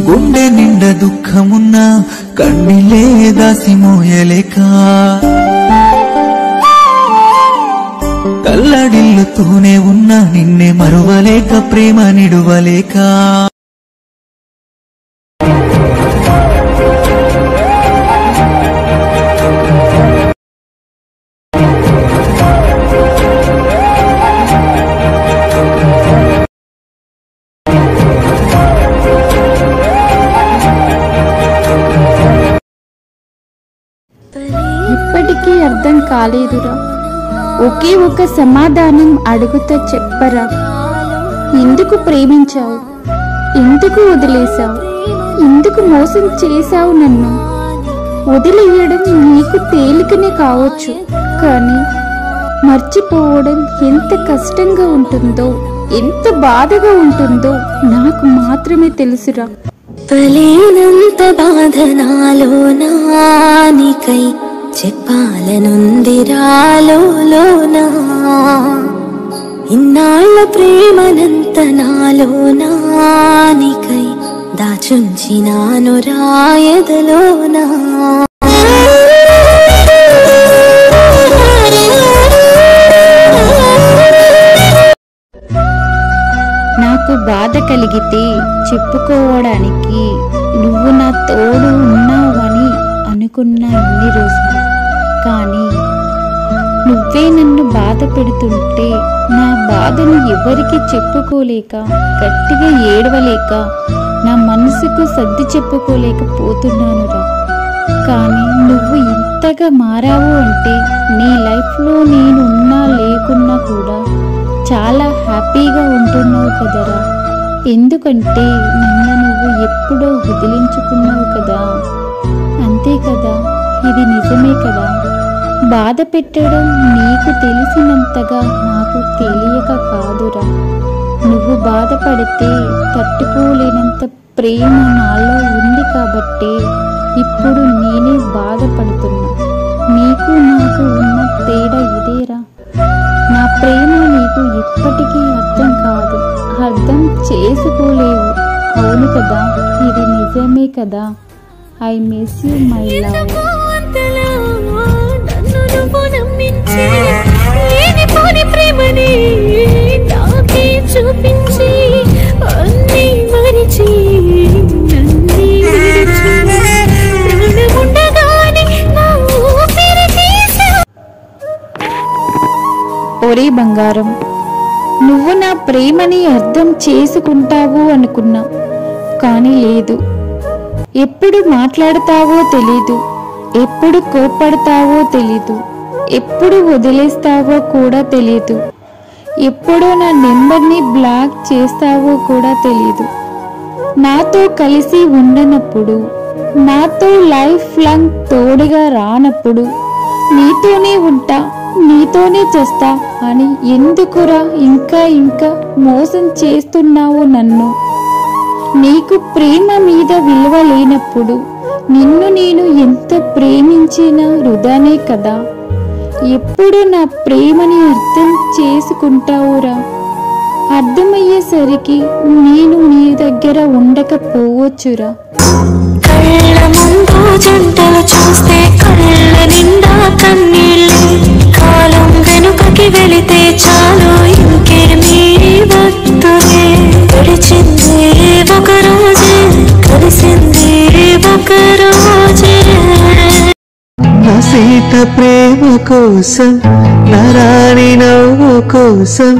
గుండె నిండా దుఃఖమున్నా కన్నీలే దాసి మోయలేక కల్లడిల్లుతూనే ఉన్నా నిన్నే మరువలేక ప్రేమ నిడువలేక ఇప్పటికీ అర్థం కాలేదురా. ఒకే ఒక సమాధానం అడుగుతా చెప్పరా. ఎందుకు ప్రేమించావు? ఎందుకు వదిలేశావు? ఎందుకు మోసం చేశావు నన్ను? వదిలేయడం నీకు తేలికనే కావచ్చు, కానీ మర్చిపోవడం ఎంత కష్టంగా ఉంటుందో, ఎంత బాధగా ఉంటుందో నాకు మాత్రమే తెలుసురా. తలేనంత బాధ నాలో నానికై చెప్పాలనుందిరాలోనా. ఇన్నాళ్ళ ప్రేమనంత నాలో నానికై దాచుంచినాను రాయదలోనా. నాకు బాధ కలిగితే చెప్పుకోవడానికి నువ్వు నా తోడు ఉన్నావని అనుకున్నా ఇన్ని రోజులు. కానీ నువ్వే నన్ను బాధ పెడుతుంటే నా బాధను ఎవరికి చెప్పుకోలేక, గట్టిగా ఏడవలేక, నా మనసుకు సర్ది చెప్పుకోలేకపోతున్నానురా. కానీ నువ్వు ఇంతగా మారావు అంటే నీ లైఫ్లో నేను ఉన్నా లేకున్నా కూడా చాలా హ్యాపీగా ఉంటున్నావు కదరా. ఎందుకంటే నన్ను నువ్వు ఎప్పుడో వదిలించుకున్నావు కదా. అంతే కదా, ఇది నిజమే కదా. బాధ పెట్టడం నీకు తెలిసినంతగా నాకు తెలియక కాదురా. నువ్వు బాధపడితే తట్టుకోలేనంత ప్రేమ నాలో ఉంది కాబట్టి ఇప్పుడు నేనే బాధపడుతున్నా. నీకు నాకు ఉన్న తేడా ఇదేరా. నా ప్రేమ నీకు ఇప్పటికీ అర్థం కాదు, అర్థం చేసుకోలేవు. అవును కదా, ఇది నిజమే కదా. I miss you my love. చూపించి అన్నీ మరిచి ఒరే బంగారం, నువ్వు నా ప్రేమని అర్థం చేసుకుంటావు అనుకున్నా, కానీ లేదు. ఎప్పుడు మాట్లాడతావో తెలీదు, ఎప్పుడు కోప్పడతావో తెలీదు, ఎప్పుడు వదిలేస్తావో కూడా తెలీదు, ఎప్పుడో నా నెంబర్ని బ్లాక్ చేస్తావో కూడా తెలీదు. నాతో కలిసి ఉండనప్పుడు, నాతో లైఫ్ లాంగ్ తోడుగా రానప్పుడు నీతోనే ఉంటా, నీతోనే చేస్తా అని ఎందుకురా ఇంకా ఇంకా మోసం చేస్తున్నావు నన్ను? నీకు ప్రేమ మీద విలువ లేనప్పుడు నిన్ను నేను ఎంత ప్రేమించినా వృధానే కదా. ఎప్పుడు నా ప్రేమని అర్థం చేసుకుంటావురా? అర్థమయ్యేసరికి నేను నీ దగ్గర ఉండకపోవచ్చురా. కళ్ళ ముందు జంటలు చూస్తే కళ్ళ నిండా కన్నీళ్ళే. కాలం వెనుకకి వెళితే చాలు ఇంకేమీ వద్దులే. గడిచింది ఒక రోజే, కలిసింది ఒక రోజే. నా సీత ప్రేమ కోసం, నా రాణి నవ్వు కోసం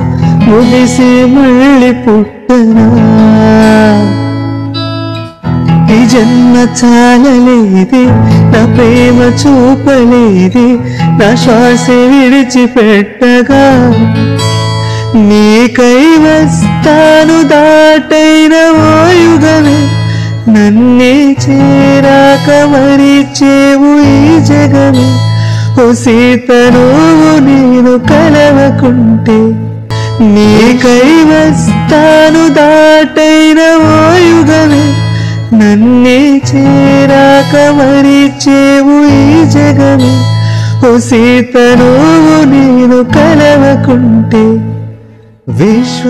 ముగిసి మళ్ళీ పుట్టనా? ఈ జన్మ చాలలేది, నా ప్రేమ చూపలేది, నా శ్వాస విడిచిపెట్టగా నీకై వస్తాను దాటైన ఓయుగమే. నన్నే చేరాక మరిచేవు ఈ జగమే. ఓ సీత నువ్వు నేను కలవకుంటే నీకై వస్తాను దాటైన ఓయుగమే. నన్నే చేరాక మరిచేవు ఈ జగమే. ఓ సీత నువ్వు నేను కలవకుంటే విశ్వ